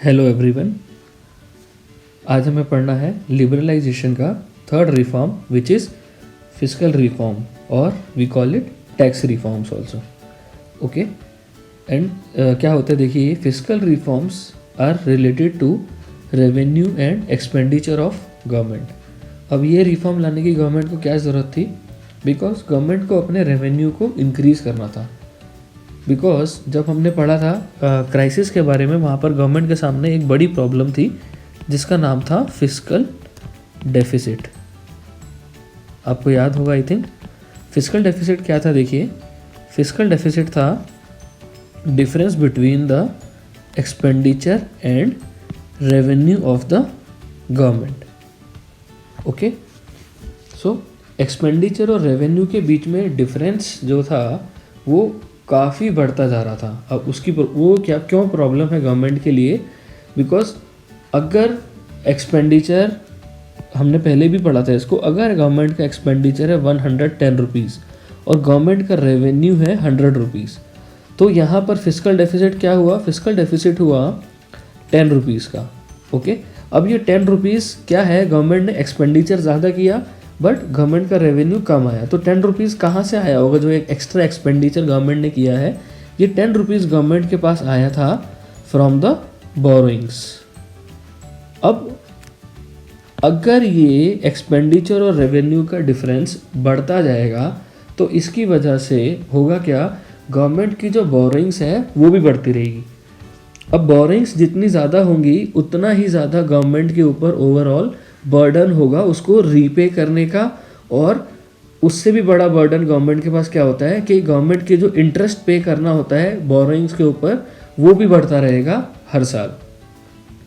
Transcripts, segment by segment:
Hello everyone. आज हमें पढ़ना है लिबरलाइजेशन का third reform which is fiscal reform और we call it tax reforms also. Okay and क्या होता है, देखिए fiscal reforms are related to revenue and expenditure of government. अब ये रिफॉर्म लाने की गवर्नमेंट को क्या ज़रूरत थी? बिकॉज गवर्नमेंट को अपने रेवेन्यू को इंक्रीज़ करना था। बिकॉज जब हमने पढ़ा था क्राइसिस के बारे में, वहाँ पर गवर्नमेंट के सामने एक बड़ी प्रॉब्लम थी जिसका नाम था फिस्कल डेफिसिट। आपको याद होगा आई थिंक। फिस्कल डेफिसिट क्या था? देखिए फिस्कल डेफिसिट था difference between the expenditure and revenue of the government. Okay, so expenditure और रेवेन्यू के बीच में डिफरेंस जो था वो काफ़ी बढ़ता जा रहा था। अब उसकी वो क्यों प्रॉब्लम है गवर्नमेंट के लिए? बिकॉज अगर एक्सपेंडिचर, हमने पहले भी पढ़ा था इसको, अगर गवर्नमेंट का एक्सपेंडिचर है 110 रुपीज़ और गवर्नमेंट का रेवेन्यू है 100 रुपीज़, तो यहाँ पर फिस्कल डेफिसिट क्या हुआ? फिस्कल डेफिसिट हुआ 10 रुपीज़ का। ओके, अब ये 10 रुपीज़ क्या है, गवर्नमेंट ने एक्सपेंडिचर ज़्यादा किया बट गवर्नमेंट का रेवेन्यू कम आया। तो 10 रुपीज़ कहाँ से आया होगा? जो एक एक्स्ट्रा एक्सपेंडिचर गवर्नमेंट ने किया है, ये 10 रुपीज़ गवर्नमेंट के पास आया था फ्रॉम द बोरोइंग्स। अब अगर ये एक्सपेंडिचर और रेवेन्यू का डिफरेंस बढ़ता जाएगा तो इसकी वजह से होगा क्या? गवर्नमेंट की जो बोरोइंग्स है वो भी बढ़ती रहेगी। अब बोरोइंग्स जितनी ज़्यादा होंगी उतना ही ज़्यादा गवर्नमेंट के ऊपर ओवरऑल बर्डन होगा उसको रीपे करने का। और उससे भी बड़ा बर्डन गवर्नमेंट के पास क्या होता है कि गवर्नमेंट के जो इंटरेस्ट पे करना होता है बोरोइंग्स के ऊपर, वो भी बढ़ता रहेगा हर साल।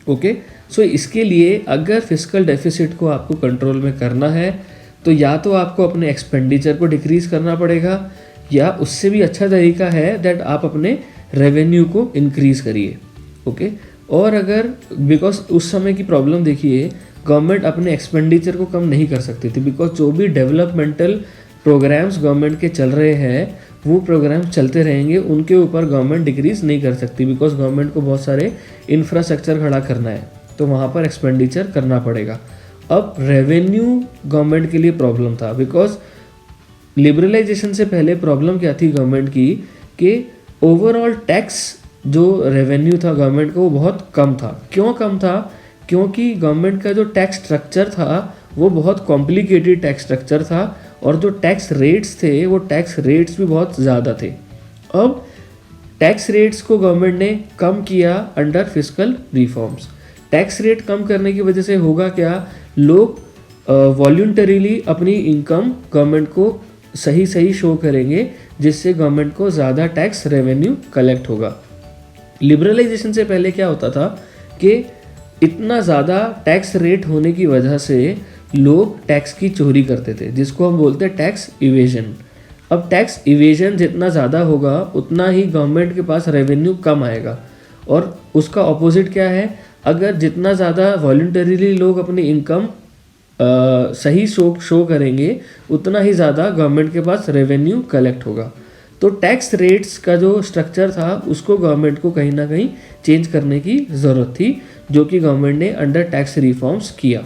ओके, सो इसके लिए अगर फिस्कल डेफिसिट को आपको कंट्रोल में करना है तो या तो आपको अपने एक्सपेंडिचर को डिक्रीज़ करना पड़ेगा, या उससे भी अच्छा तरीका है दैट आप अपने रेवेन्यू को इंक्रीज़ करिए। ओके, और अगर बिकॉज उस समय की प्रॉब्लम देखिए, गवर्नमेंट अपने एक्सपेंडिचर को कम नहीं कर सकती थी बिकॉज जो भी डेवलपमेंटल प्रोग्राम्स गवर्नमेंट के चल रहे हैं वो प्रोग्राम्स चलते रहेंगे, उनके ऊपर गवर्नमेंट डिक्रीज़ नहीं कर सकती बिकॉज गवर्नमेंट को बहुत सारे इंफ्रास्ट्रक्चर खड़ा करना है, तो वहाँ पर एक्सपेंडिचर करना पड़ेगा। अब रेवेन्यू गवर्नमेंट के लिए प्रॉब्लम था बिकॉज लिबरलाइजेशन से पहले प्रॉब्लम क्या थी गवर्नमेंट की कि ओवरऑल टैक्स जो रेवेन्यू था गवर्नमेंट को वो बहुत कम था। क्यों कम था? क्योंकि गवर्नमेंट का जो टैक्स स्ट्रक्चर था वो बहुत कॉम्प्लिकेटेड टैक्स स्ट्रक्चर था और जो टैक्स रेट्स थे वो टैक्स रेट्स भी बहुत ज़्यादा थे। अब टैक्स रेट्स को गवर्नमेंट ने कम किया under fiscal reforms. Tax rate कम करने की वजह से होगा क्या? लोग वॉल्यूंटरीली अपनी इनकम गवर्नमेंट को सही शो करेंगे, जिससे गवर्नमेंट को ज़्यादा टैक्स रेवेन्यू कलेक्ट होगा। लिबरलाइजेशन से पहले क्या होता था कि इतना ज़्यादा टैक्स रेट होने की वजह से लोग टैक्स की चोरी करते थे, जिसको हम बोलते हैं टैक्स इवेजन। अब टैक्स इवेजन जितना ज़्यादा होगा उतना ही गवर्नमेंट के पास रेवेन्यू कम आएगा। और उसका ऑपोजिट क्या है? अगर जितना ज़्यादा वॉल्यूंटरीली लोग अपनी इनकम सही शो करेंगे उतना ही ज़्यादा गवर्नमेंट के पास रेवेन्यू कलेक्ट होगा। तो टैक्स रेट्स का जो स्ट्रक्चर था उसको गवर्नमेंट को कहीं ना कहीं चेंज करने की ज़रूरत थी, जो कि गवर्नमेंट ने अंडर टैक्स रिफॉर्म्स किया।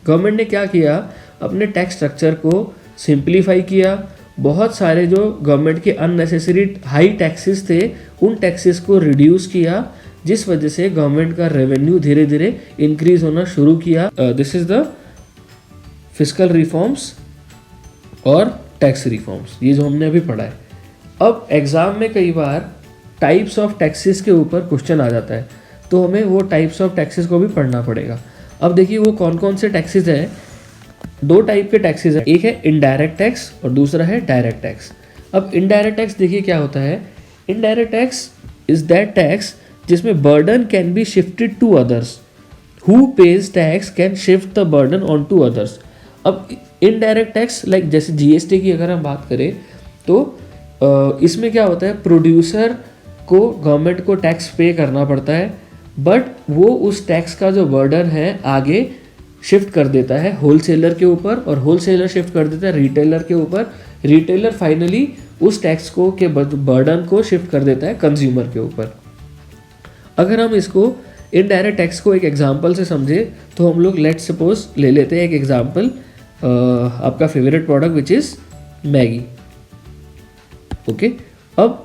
गवर्नमेंट ने क्या किया? अपने टैक्स स्ट्रक्चर को सिंप्लीफाई किया। बहुत सारे जो गवर्नमेंट के अननेसेसरी हाई टैक्सेस थे उन टैक्सेस को रिड्यूस किया, जिस वजह से गवर्नमेंट का रेवेन्यू धीरे धीरे इंक्रीज होना शुरू किया। This is the fiscal reforms और टैक्स रिफॉर्म्स, ये जो हमने अभी पढ़ा है। अब एग्ज़ाम में कई बार टाइप्स ऑफ टैक्सेस के ऊपर क्वेश्चन आ जाता है, तो हमें वो टाइप्स ऑफ टैक्सेस को भी पढ़ना पड़ेगा। अब देखिए वो कौन कौन से टैक्सेस हैं। दो टाइप के टैक्सेस हैं, एक है इनडायरेक्ट टैक्स और दूसरा है डायरेक्ट टैक्स। अब इनडायरेक्ट टैक्स देखिए क्या होता है। Indirect tax is that tax जिसमें burden can be shifted to others. Who pays tax can shift the burden on to others. अब इनडायरेक्ट टैक्स लाइक जैसे जीएसटी की अगर हम बात करें तो इसमें क्या होता है, प्रोड्यूसर को गवर्नमेंट को टैक्स पे करना पड़ता है, बट वो उस टैक्स का जो बर्डन है आगे शिफ्ट कर देता है होलसेलर के ऊपर, और होलसेलर शिफ्ट कर देता है रिटेलर के ऊपर। रिटेलर फाइनली उस टैक्स को के बर्डन को शिफ्ट कर देता है कंज्यूमर के ऊपर। अगर हम इसको इनडायरेक्ट टैक्स को एक एग्जांपल से समझे तो हम लोग लेट्स सपोज ले लेते हैं एक एग्जांपल, आपका favourite product which is Maggi. Okay, अब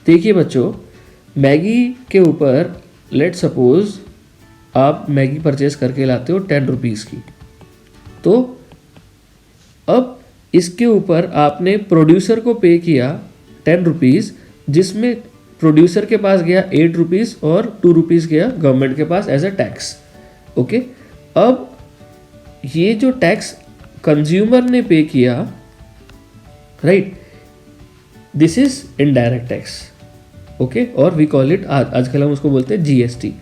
देखिए बच्चों, मैगी के ऊपर लेट्स सपोज आप मैगी परचेज करके लाते हो 10 रुपीज़ की, तो अब इसके ऊपर आपने प्रोड्यूसर को पे किया 10 रुपीज़, जिसमें प्रोड्यूसर के पास गया 8 रुपीज़ और 2 रुपीज़ गया गवर्नमेंट के पास एज अ टैक्स। ओके, अब ये जो टैक्स कंज्यूमर ने पे किया, right, this is indirect tax. Okay, और वी कॉल इट, आजकल हम उसको बोलते हैं जीएसटी।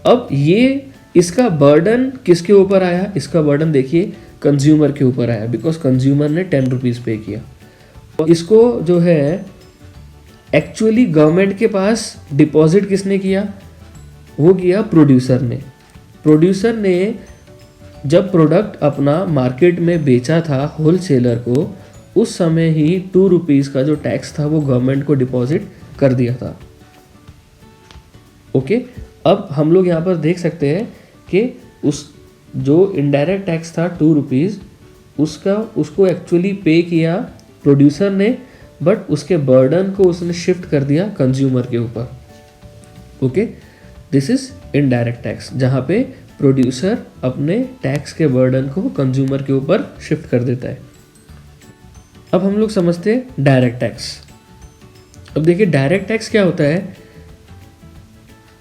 अब ये इसका बर्डन किसके ऊपर आया? इसका बर्डन देखिए कंज्यूमर के ऊपर आया, बिकॉज कंज्यूमर ने 10 रुपीज़ पे किया। तो इसको जो है एक्चुअली गवर्नमेंट के पास डिपॉजिट किसने किया? वो किया प्रोड्यूसर ने। प्रोड्यूसर ने जब प्रोडक्ट अपना मार्केट में बेचा था होलसेलर को, उस समय ही 2 रुपीज़ का जो टैक्स था वो गवर्नमेंट को डिपॉजिट कर दिया था। ओके, अब हम लोग यहाँ पर देख सकते हैं कि उस जो इनडायरेक्ट टैक्स था 2 रुपीज़, उसको एक्चुअली पे किया प्रोड्यूसर ने, बट उसके बर्डन को उसने शिफ्ट कर दिया कंज्यूमर के ऊपर। Okay, this is indirect tax, जहाँ पे प्रोड्यूसर अपने टैक्स के बर्डन को कंज्यूमर के ऊपर शिफ्ट कर देता है। अब हम लोग समझते हैं डायरेक्ट टैक्स। अब देखिए डायरेक्ट टैक्स क्या होता है?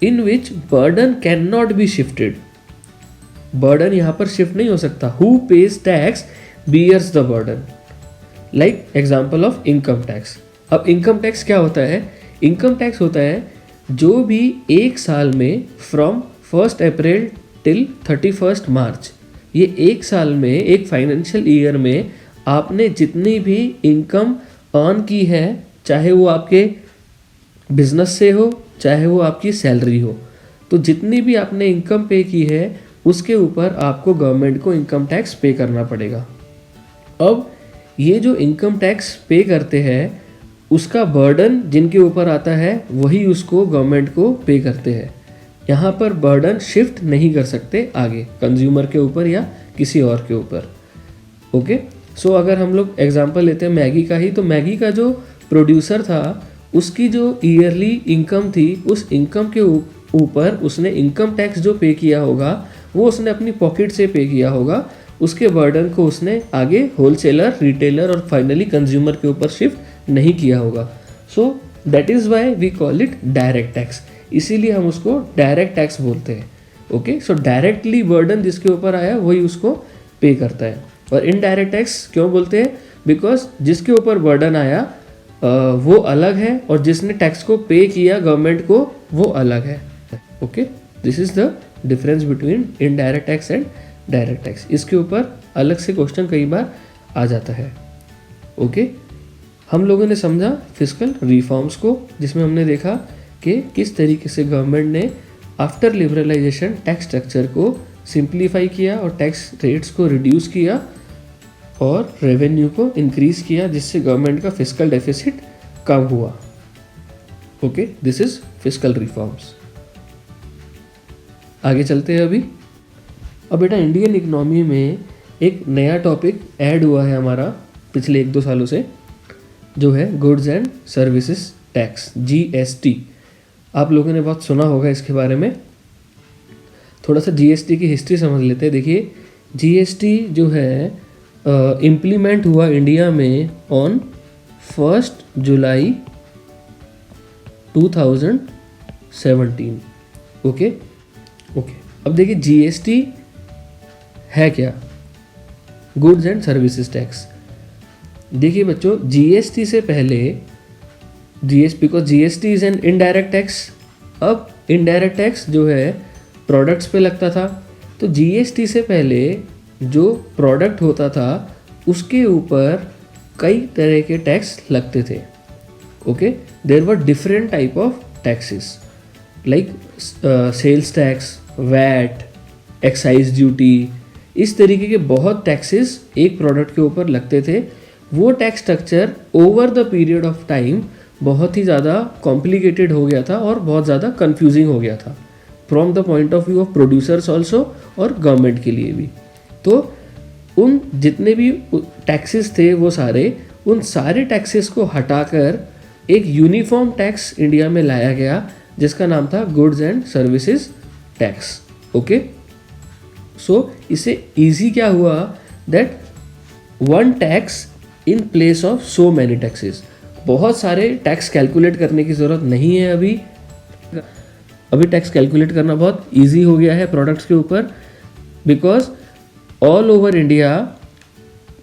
In which burden can not be shifted. Burden यहाँ पर शिफ्ट नहीं हो सकता। Who pays tax bears the burden. Like example of income tax. अब इनकम टैक्स क्या होता है? इनकम टैक्स होता है जो भी एक साल में फ्रॉम 1 अप्रैल टिल 31 मार्च, ये एक साल में, एक फाइनेंशियल ईयर में आपने जितनी भी इनकम अर्न की है, चाहे वो आपके बिजनेस से हो, चाहे वो आपकी सैलरी हो, तो जितनी भी आपने इनकम पे की है उसके ऊपर आपको गवर्नमेंट को इनकम टैक्स पे करना पड़ेगा। अब ये जो इनकम टैक्स पे करते हैं उसका बर्डन जिनके ऊपर आता है वही उसको गवर्नमेंट को पे करते हैं। यहाँ पर बर्डन शिफ्ट नहीं कर सकते आगे कंज्यूमर के ऊपर या किसी और के ऊपर। ओके, सो अगर हम लोग एग्जांपल लेते हैं मैगी का ही, तो मैगी का जो प्रोड्यूसर था उसकी जो ईयरली इनकम थी, उस इनकम के ऊपर उसने इनकम टैक्स जो पे किया होगा वो उसने अपनी पॉकेट से पे किया होगा। उसके बर्डन को उसने आगे होलसेलर, रिटेलर और फाइनली कंज्यूमर के ऊपर शिफ्ट नहीं किया होगा। So that is why we call it direct tax. इसीलिए हम उसको डायरेक्ट टैक्स बोलते हैं। ओके, सो डायरेक्टली बर्डन जिसके ऊपर आया वही उसको पे करता है। और इनडायरेक्ट टैक्स क्यों बोलते हैं? बिकॉज जिसके ऊपर बर्डन आया वो अलग है और जिसने टैक्स को पे किया गवर्नमेंट को वो अलग है। Okay, this is the difference between indirect tax and direct tax. इसके ऊपर अलग से क्वेश्चन कई बार आ जाता है। ओके, हम लोगों ने समझा फिस्कल रिफॉर्म्स को, जिसमें हमने देखा कि किस तरीके से गवर्नमेंट ने आफ्टर लिबरलाइजेशन टैक्स स्ट्रक्चर को सिंप्लीफाई किया और टैक्स रेट्स को रिड्यूस किया और रेवेन्यू को इंक्रीज किया, जिससे गवर्नमेंट का फिस्कल डेफिसिट कम हुआ। Okay, this is fiscal reforms. आगे चलते हैं अभी। अब बेटा इंडियन इकोनॉमी में एक नया टॉपिक ऐड हुआ है हमारा पिछले 1-2 सालों से, जो है goods and services tax, GST. आप लोगों ने बहुत सुना होगा इसके बारे में। थोड़ा सा जीएसटी की हिस्ट्री समझ लेते हैं। देखिए जीएसटी जो है इम्प्लीमेंट हुआ इंडिया में ऑन 1 जुलाई 2017। ओके, अब देखिए जीएसटी है क्या? Goods and services tax. देखिए बच्चों, जीएसटी से पहले because GST is an indirect tax. अब इनडायरेक्ट टैक्स जो है प्रोडक्ट्स पे लगता था, तो जीएसटी से पहले जो प्रोडक्ट होता था उसके ऊपर कई तरह के टैक्स लगते थे। Okay, there were different type of taxes like sales tax, VAT, excise duty, इस तरीके के बहुत टैक्सेस एक प्रोडक्ट के ऊपर लगते थे। वो tax structure over the period of time बहुत ही ज़्यादा कॉम्प्लिकेटेड हो गया था और बहुत ज़्यादा कंफ्यूजिंग हो गया था। From the point of view of producers also और गवर्नमेंट के लिए भी। तो उन जितने भी टैक्सेस थे वो सारे, उन सारे टैक्सेस को हटाकर एक यूनिफॉर्म टैक्स इंडिया में लाया गया जिसका नाम था goods and services tax. Okay, so इससे इजी क्या हुआ that one tax in place of so many taxes. बहुत सारे टैक्स कैलकुलेट करने की ज़रूरत नहीं है अभी टैक्स कैलकुलेट करना बहुत इजी हो गया है प्रोडक्ट्स के ऊपर, because all over India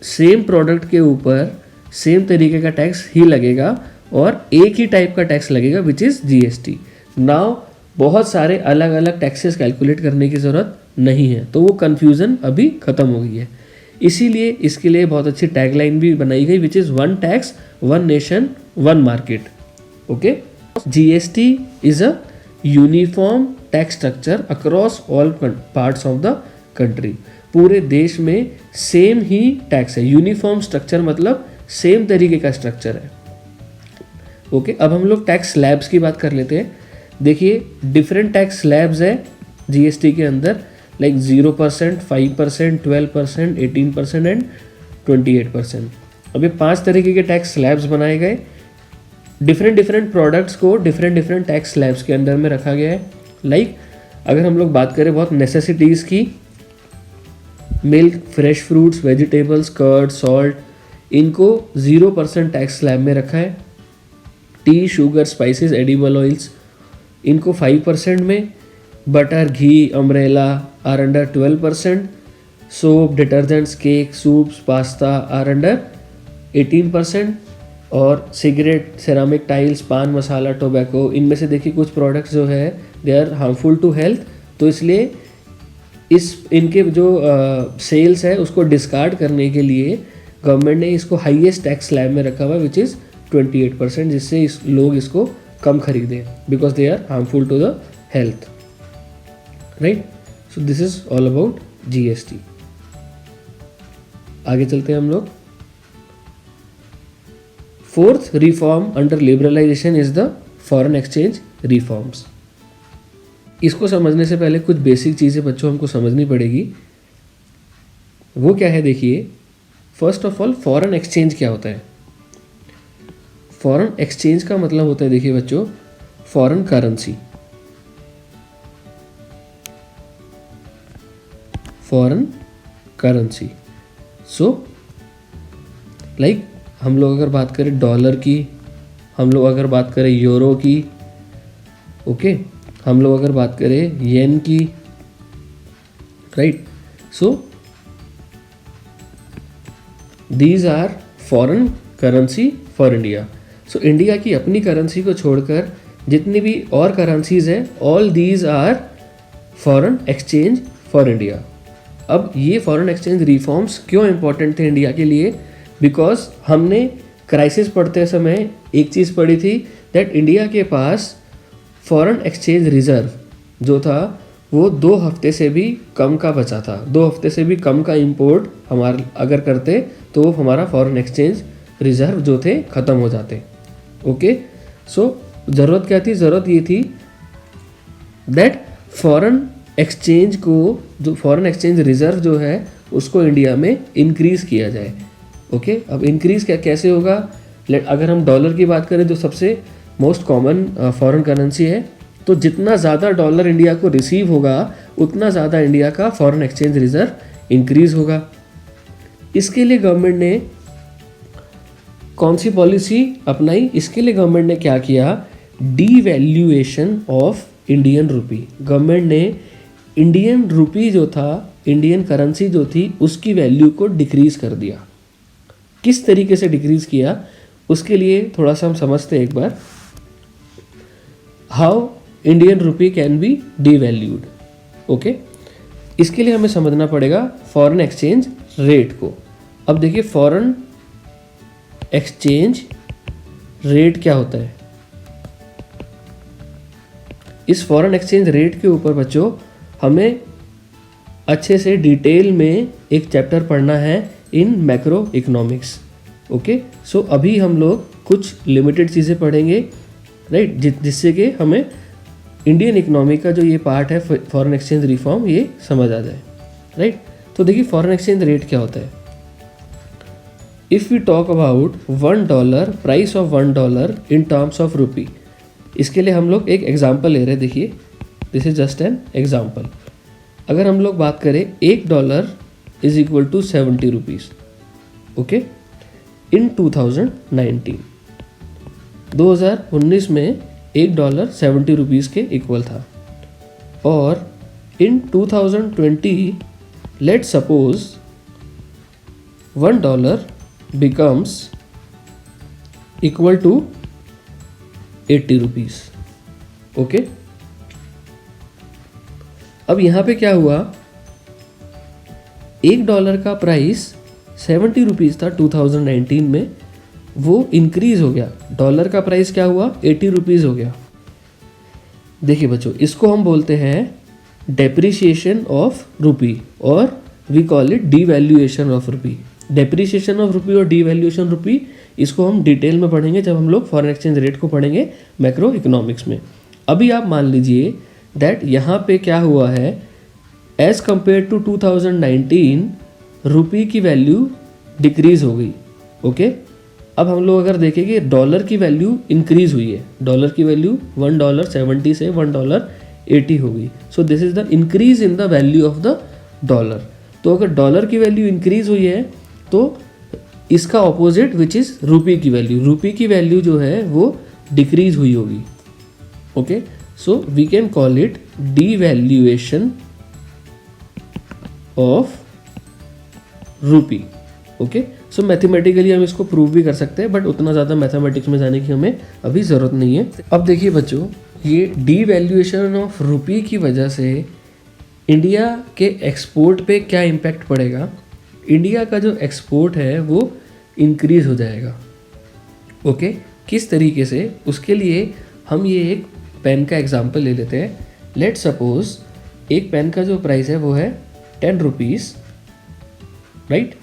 same product के ऊपर सेम तरीके का टैक्स ही लगेगा और एक ही टाइप का टैक्स लगेगा विच इज़ जीएसटी। नाउ बहुत सारे अलग अलग टैक्सेस कैलकुलेट करने की ज़रूरत नहीं है, तो वो कन्फ्यूज़न अभी ख़त्म हो गई है। इसीलिए इसके लिए बहुत अच्छी टैगलाइन भी बनाई गई which is one tax one nation one market. Okay, GST is a uniform tax structure across all parts of the country. पूरे देश में सेम ही टैक्स है। यूनिफॉर्म स्ट्रक्चर मतलब सेम तरीके का स्ट्रक्चर है। ओके, अब हम लोग टैक्स स्लैब्स की बात कर लेते हैं। देखिए डिफरेंट टैक्स स्लैब्स है जीएसटी के अंदर, लाइक 0%, 5%, 12%, 18% एंड 28%। अभी 5 तरीके के टैक्स स्लैब्स बनाए गए। डिफरेंट प्रोडक्ट्स को डिफरेंट टैक्स स्लैब्स के अंदर में रखा गया है। लाइक अगर हम लोग बात करें बहुत नेसेसिटीज़ की, milk, fresh fruits, vegetables, curd, salt, इनको 0% टैक्स स्लैब में रखा है। Tea, sugar, spices, edible oils, इनको 5% में। Butter, ghee, umbrella are under 12%। Soap, detergents, cake, soups, pasta are under 18%। और सिगरेट, सेरामिक टाइल्स, पान मसाला, टोबैको, इनमें से देखिए कुछ प्रोडक्ट्स जो है they are harmful to health, तो इसलिए इनके जो सेल्स है उसको डिस्कार्ड करने के लिए गवर्नमेंट ने इसको हाईएस्ट टैक्स स्लैब में रखा हुआ विच इज़ 28%, जिससे लोग इसको कम खरीदें because they are harmful to the health, right. So this is all about GST. आगे चलते हैं हम लोग। Fourth reform under liberalisation is the foreign exchange reforms. इसको समझने से पहले कुछ बेसिक चीज़ें बच्चों हमको समझनी पड़ेगी। वो क्या है देखिए, first of all foreign exchange क्या होता है। फॉरेन एक्सचेंज का मतलब होता है देखिए बच्चों, foreign currency. Foreign currency, so like हम लोग अगर बात करें डॉलर की, हम लोग अगर बात करें यूरो की, ओके, हम लोग अगर बात करें येन की, right. So these are foreign currency for India. So India की अपनी करेंसी को छोड़कर जितनी भी और करेंसीज हैं, all these are foreign exchange for India. अब ये फॉरेन एक्सचेंज रिफॉर्म्स क्यों इंपॉर्टेंट थे इंडिया के लिए, बिकॉज हमने क्राइसिस पढ़ते समय एक चीज़ पढ़ी थी दैट इंडिया के पास फॉरेन एक्सचेंज रिजर्व जो था वो 2 हफ्ते से भी कम का बचा था। 2 हफ्ते से भी कम का इंपोर्ट हमारा अगर करते तो हमारा फॉरेन एक्सचेंज रिजर्व जो थे ख़त्म हो जाते। ओके, सो ज़रूरत क्या थी, ज़रूरत ये थी दैट फॉरेन एक्सचेंज को, जो फॉरेन एक्सचेंज रिजर्व जो है उसको इंडिया में इंक्रीज़ किया जाए। ओके, अब इंक्रीज़ कैसे होगा, अगर हम डॉलर की बात करें जो सबसे मोस्ट कॉमन फॉरेन करेंसी है, तो जितना ज़्यादा डॉलर इंडिया को रिसीव होगा उतना ज़्यादा इंडिया का फॉरेन एक्सचेंज रिजर्व इंक्रीज़ होगा। इसके लिए गवर्नमेंट ने कौन सी पॉलिसी अपनाई, इसके लिए गवर्नमेंट ने क्या किया, devaluation of Indian rupee. Government ने इंडियन रुपी जो था, इंडियन करेंसी जो थी, उसकी वैल्यू को डिक्रीज़ कर दिया। किस तरीके से डिक्रीज़ किया उसके लिए थोड़ा सा हम समझते हैं एक बार। How Indian rupee can be devalued. Okay, इसके लिए हमें समझना पड़ेगा फॉरेन एक्सचेंज रेट को। अब देखिए फॉरेन एक्सचेंज रेट क्या होता है। इस फॉरेन एक्सचेंज रेट के ऊपर बच्चों हमें अच्छे से डिटेल में एक चैप्टर पढ़ना है इन मैक्रो इकोनॉमिक्स। ओके, सो अभी हम लोग कुछ लिमिटेड चीज़ें पढ़ेंगे, राइट, जिससे कि हमें इंडियन इकोनॉमी का जो ये पार्ट है फॉरेन एक्सचेंज रिफॉर्म, ये समझ आ जाए, राइट। तो देखिए फॉरेन एक्सचेंज रेट क्या होता है। If we talk about $1, price of $1 in terms of rupee, इसके लिए हम लोग एक एग्जांपल ले रहे हैं। देखिए this is just an example. अगर हम लोग बात करें $1 is equal to 70 rupees, okay, in 2019 में $1 70 रुपीज़ के इक्वल था। और in 2020 let suppose $1 becomes equal to 80 rupees, okay. अब यहाँ पे क्या हुआ, $1 का प्राइस 70 रुपीज़ था 2019 में, वो इंक्रीज हो गया, डॉलर का प्राइस क्या हुआ, 80 रुपीज़ हो गया। देखिए बच्चों, इसको हम बोलते हैं डेप्रिसिएशन ऑफ रुपी, और we call it devaluation of rupee. Depreciation of rupee और डीवैल्यूएशन रुपी, इसको हम डिटेल में पढ़ेंगे जब हम लोग फॉरेन एक्सचेंज रेट को पढ़ेंगे मैक्रो इकोनॉमिक्स में। अभी आप मान लीजिए दैट यहाँ पे क्या हुआ है, एज कंपेयर टू 2019 रुपी की वैल्यू डिक्रीज हो गई, ओके। अब हम लोग अगर देखेंगे डॉलर की वैल्यू इंक्रीज हुई है, डॉलर की वैल्यू $1.70 से $1.80 हो गई। सो this is the increase in the value of the dollar. तो अगर डॉलर की वैल्यू इंक्रीज हुई है तो इसका ऑपोजिट विच इज़ रुपी की वैल्यू, रुपी की वैल्यू जो है वो डिक्रीज हुई होगी, okay. So we can call it devaluation of rupee, okay. So mathematically हम इसको प्रूव भी कर सकते हैं, बट उतना ज़्यादा मैथमेटिक्स में जाने की हमें अभी ज़रूरत नहीं है। अब देखिए बच्चों, ये डीवैल्यूएशन ऑफ रुपी की वजह से इंडिया के एक्सपोर्ट पे क्या इम्पैक्ट पड़ेगा। इंडिया का जो एक्सपोर्ट है वो इंक्रीज़ हो जाएगा, ओके। किस तरीके से, उसके लिए हम ये एक पेन का एग्जांपल ले लेते हैं। लेट सपोज एक पेन का जो प्राइस है वो है 10 रुपीज़, राइट।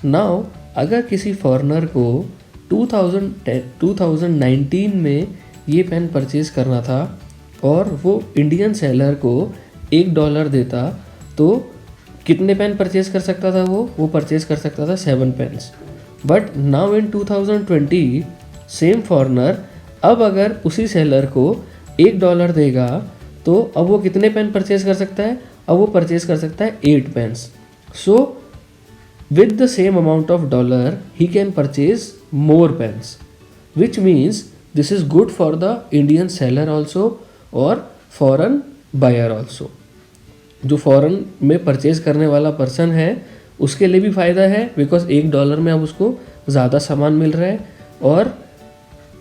नाउ अगर किसी फॉरेनर को 2019 में ये पेन परचेज़ करना था और वो इंडियन सेलर को $1 देता, तो कितने पेन परचेज़ कर सकता था वो परचेज़ कर सकता था 7 pence. But now in 2020 same foreigner अब अगर उसी सेलर को $1 देगा तो अब वो कितने पेन परचेज़ कर सकता है, अब वो परचेज़ कर सकता है 8 pence. So with the same amount of dollar he can purchase more pens, which means this is good for the Indian seller also और foreign buyer also। जो फॉरेन में परचेज करने वाला पर्सन है उसके लिए भी फ़ायदा है, बिकॉज $1 में अब उसको ज़्यादा सामान मिल रहा है, और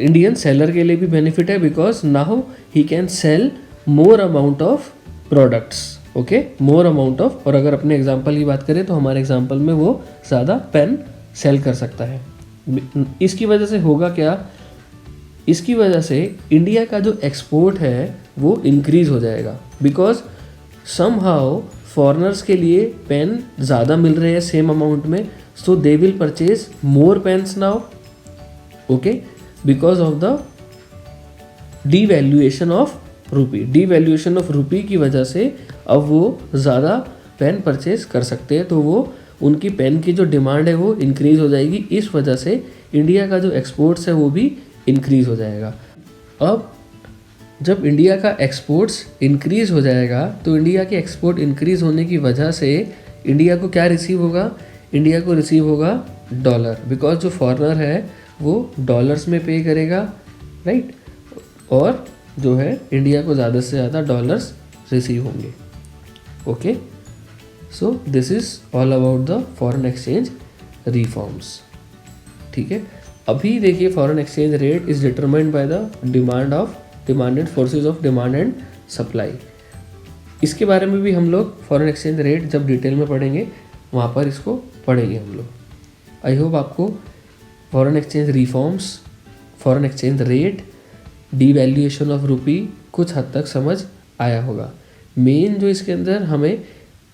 इंडियन सेलर के लिए भी बेनिफिट है, because now he can sell more amount of products, okay, more amount of. और अगर अपने एग्जांपल की बात करें तो हमारे एग्जांपल में वो ज़्यादा पेन सेल कर सकता है। इसकी वजह से होगा क्या, इसकी वजह से इंडिया का जो एक्सपोर्ट है वो इंक्रीज़ हो जाएगा, बिकॉज समहाउ फॉरेनर्स के लिए पेन ज़्यादा मिल रहे हैं सेम अमाउंट में, so they will purchase more pens now, okay, because of the devaluation of rupee. Devaluation of rupee की वजह से अब वो ज़्यादा पेन परचेज कर सकते हैं, तो वो उनकी पेन की जो डिमांड है वो इंक्रीज़ हो जाएगी। इस वजह से इंडिया का जो एक्सपोर्ट्स है वो भी इंक्रीज़ हो जाएगा। अब जब इंडिया का एक्सपोर्ट्स इंक्रीज़ हो जाएगा तो इंडिया के एक्सपोर्ट इंक्रीज़ होने की वजह से इंडिया को क्या रिसीव होगा, इंडिया को रिसीव होगा डॉलर, बिकॉज जो फॉरेनर है वो डॉलर्स में पे करेगा, राइट, और जो है इंडिया को ज़्यादा से ज़्यादा डॉलर्स रिसीव होंगे, okay. So this is all about the foreign exchange reforms, ठीक है। अभी देखिए foreign exchange rate is determined by the demanded forces of demand and supply. इसके बारे में भी हम लोग फॉरेन एक्सचेंज रेट जब डिटेल में पढ़ेंगे वहाँ पर इसको पढ़ेंगे हम लोग। आई होप आपको foreign exchange reforms, foreign exchange rate, devaluation of रुपी कुछ हद तक समझ आया होगा। मेन जो इसके अंदर हमें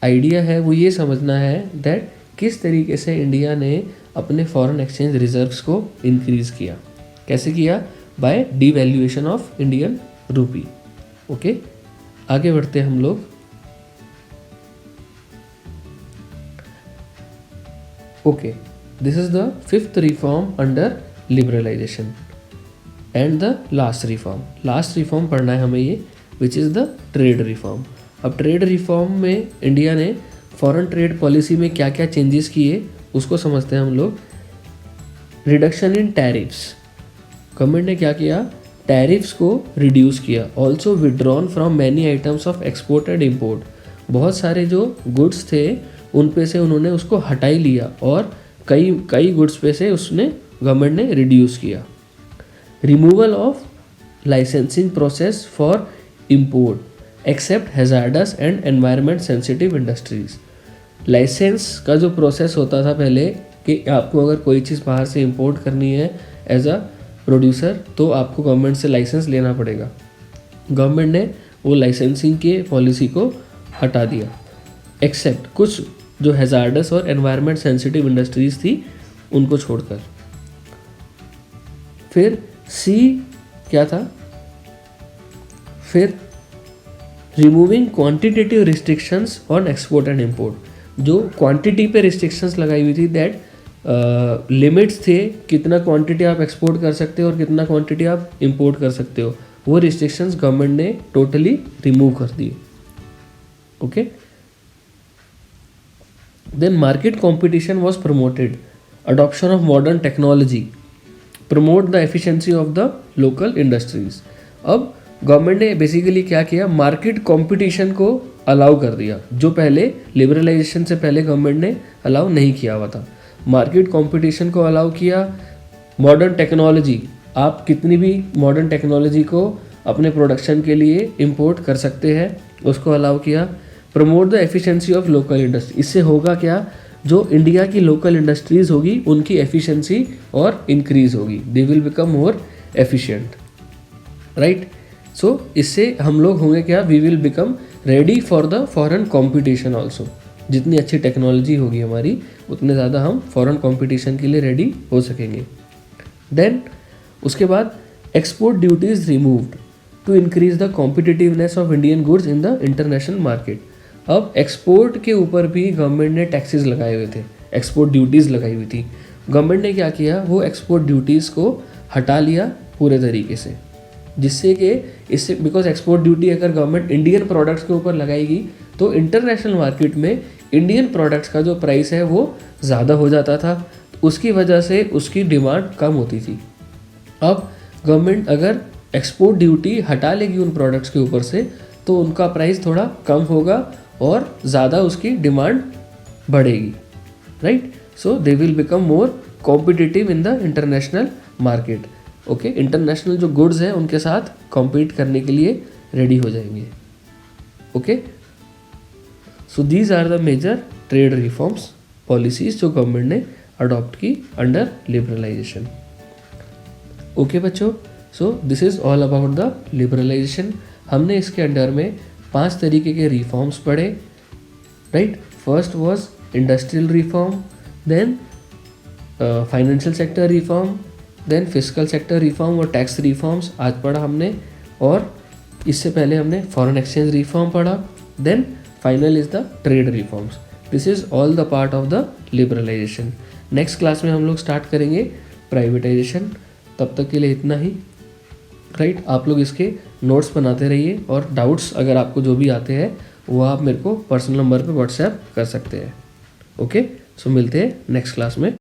आइडिया है वो ये समझना है दैट किस तरीके से इंडिया ने अपने फॉरेन एक्सचेंज रिजर्व्स को इंक्रीज़ किया, कैसे किया, by devaluation of Indian rupee, okay, आगे बढ़ते हैं हम लोग। Okay, this is the fifth reform under liberalisation and the last reform पढ़ना है हमें ये, which is the trade reform. अब ट्रेड रिफॉर्म में इंडिया ने फॉरेन ट्रेड पॉलिसी में क्या क्या चेंजेस किए उसको समझते हैं हम लोग। रिडक्शन इन टैरिफ्स, गवर्नमेंट ने क्या किया, टैरिफ्स को रिड्यूस किया। Also withdrawn from many items of export and import, बहुत सारे जो गुड्स थे उन पे से उन्होंने उसको हटा ही लिया और कई गुड्स पे से उसने गवर्नमेंट ने रिड्यूस किया। Removal of licensing process for import except hazardous and environment sensitive industries. Licence का जो प्रोसेस होता था पहले कि आपको अगर कोई चीज़ बाहर से इंपोर्ट करनी है एज अ प्रोड्यूसर तो आपको गवर्नमेंट से लाइसेंस लेना पड़ेगा, गवर्नमेंट ने वो लाइसेंसिंग के पॉलिसी को हटा दिया, एक्सेप्ट कुछ जो हैजार्डस और एनवायरनमेंट सेंसिटिव इंडस्ट्रीज थी उनको छोड़कर। फिर सी क्या था, फिर removing quantitative restrictions on export and import. जो क्वांटिटी पे रिस्ट्रिक्शंस लगाई हुई थी, दैट लिमिट्स थे कितना क्वांटिटी आप एक्सपोर्ट कर सकते हो और कितना क्वांटिटी आप इंपोर्ट कर सकते हो, वो रिस्ट्रिक्शंस गवर्नमेंट ने टोटली रिमूव कर दिए। Okay, then market competition was promoted, adoption of modern technology, promote the efficiency of the local industries. अब गवर्नमेंट ने बेसिकली क्या किया, मार्केट कंपटीशन को अलाउ कर दिया, जो पहले लिबरलाइजेशन से पहले गवर्नमेंट ने अलाउ नहीं किया हुआ था। मार्केट कंपटीशन को अलाउ किया, मॉडर्न टेक्नोलॉजी, आप कितनी भी मॉडर्न टेक्नोलॉजी को अपने प्रोडक्शन के लिए इंपोर्ट कर सकते हैं, उसको अलाउ किया। Promote the efficiency of local industry, इससे होगा क्या, जो इंडिया की लोकल इंडस्ट्रीज होगी उनकी एफिशिएंसी और इंक्रीज होगी, they will become more efficient, right. So इससे हम लोग होंगे क्या, we will become ready for the foreign competition also. जितनी अच्छी टेक्नोलॉजी होगी हमारी उतने ज़्यादा हम फॉरेन कॉम्पिटिशन के लिए रेडी हो सकेंगे। देन उसके बाद export duties removed to increase the competitiveness of Indian goods in the international market. अब एक्सपोर्ट के ऊपर भी गवर्नमेंट ने टैक्सेस लगाए हुए थे, एक्सपोर्ट ड्यूटीज़ लगाई हुई थी। गवर्नमेंट ने क्या किया, वो एक्सपोर्ट ड्यूटीज़ को हटा लिया पूरे तरीके से, जिससे कि इससे बिकॉज एक्सपोर्ट ड्यूटी अगर गवर्नमेंट इंडियन प्रोडक्ट्स के ऊपर लगाएगी तो इंटरनेशनल मार्केट में इंडियन प्रोडक्ट्स का जो प्राइस है वो ज़्यादा हो जाता था, उसकी वजह से उसकी डिमांड कम होती थी। अब गवर्नमेंट अगर एक्सपोर्ट ड्यूटी हटा लेगी उन प्रोडक्ट्स के ऊपर से तो उनका प्राइस थोड़ा कम होगा और ज़्यादा उसकी डिमांड बढ़ेगी, right. So they will become more competitive in the international market. Okay, international जो गुड्स हैं उनके साथ कॉम्पीट करने के लिए रेडी हो जाएंगे। Okay, so these are the major trade reforms policies जो गवर्नमेंट ने अडॉप्ट की अंडर लिबरलाइजेशन। ओके बच्चों, so this is all about the liberalisation. हमने इसके अंडर में 5 तरीके के रिफॉर्म्स पढ़े, right. First was industrial reform, then financial sector reform, then fiscal sector reform और टैक्स रिफॉर्म्स आज पढ़ा हमने, और इससे पहले हमने फॉरेन एक्सचेंज रिफॉर्म पढ़ा। Then final is the trade reforms. This is all the part of the liberalisation. Next class में हम लोग स्टार्ट करेंगे प्राइवेटाइजेशन। तब तक के लिए इतना ही, राइट। आप लोग इसके नोट्स बनाते रहिए और डाउट्स अगर आपको जो भी आते हैं वो आप मेरे को पर्सनल नंबर पे व्हाट्सएप कर सकते हैं। ओके, सो मिलते हैं नेक्स्ट क्लास में।